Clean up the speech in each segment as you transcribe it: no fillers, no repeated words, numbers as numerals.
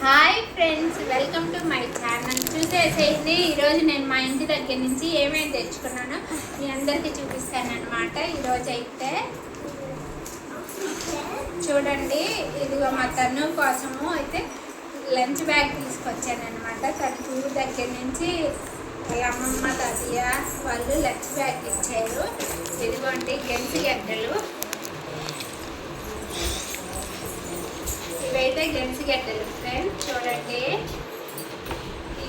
Hi friends, welcome to my channel. చూసేసేయండి, ఈరోజు నేను మా ఇంటి దగ్గర నుంచి ఏమేమి తెచ్చుకున్నానో మీ అందరికీ చూపిస్తానమాట. ఈరోజు అయితే చూడండి, ఇదిగో మా తను కోసము అయితే లంచ్ బ్యాగ్ తీసుకొచ్చాను అనమాట. తను ఊరి దగ్గర నుంచి వాళ్ళ అమ్మమ్మ తాతయ్య వాళ్ళు లంచ్ బ్యాగ్ ఇచ్చారు. ఇదిగోండి గెంటిగడ్డలు, ఇవైతే గెంటిగడ్డలు ఫ్రెండ్స్. చూడండి,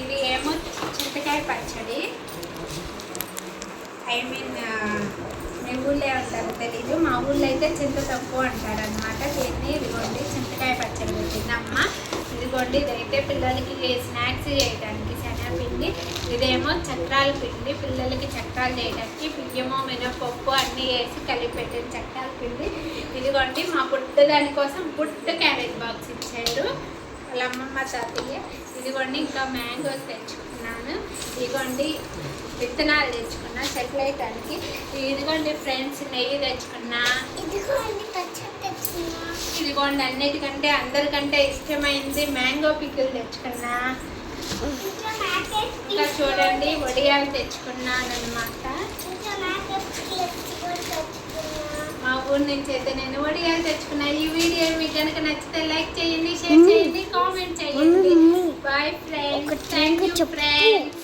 ఇది ఏమో చింతకాయ పచ్చడి. మీ ఊళ్ళో ఉంటారో తెలీదు, మా ఊళ్ళో అయితే చింత తక్కువ అంటారు అనమాట దీన్ని. ఇదిగోండి చింతకాయ పచ్చడి పెట్టిందమ్మ. ఇదిగోండి, ఇదైతే పిల్లలకి స్నాక్స్ చేయడానికి శనగపిండి. ఇదేమో చక్రాల పిండి, పిల్లలకి చక్రాలు చేయడానికి బియ్యము మినపప్పు అన్నీ వేసి కలిపి పెట్టిన చక్రాల పిండి. ఇదిగోండి మా బుట్ట దానికోసం బుట్ట క్యారేజ్ బాక్స్ ఇచ్చారు వాళ్ళ అమ్మమ్మ తాతయ్య. ఇదిగోండి ఇంకా మ్యాంగోస్ తెచ్చుకున్నాను. ఇదిగోండి విత్తనాలు తెచ్చుకున్నా సెటిల్ అయ్యడానికి. ఇదిగోండి ఫ్రెండ్స్ నెయ్యి తెచ్చుకున్నా. ఇదిగోండి అన్నిటికంటే అందరికంటే ఇష్టమైంది మ్యాంగో పికిల్ తెచ్చుకున్నా. ఇంకా చూడండి వడియాలు తెచ్చుకున్నాను అనమాట. మా ఊరి నుంచి అయితే నేను వడియాలు తెచ్చుకున్నా. ఈ వీడియో మీకు కనుక నచ్చితే లైక్ చేయండి, షేర్ చేయండి, కామెంట్ చేయండి. Bye friends, thank you friends.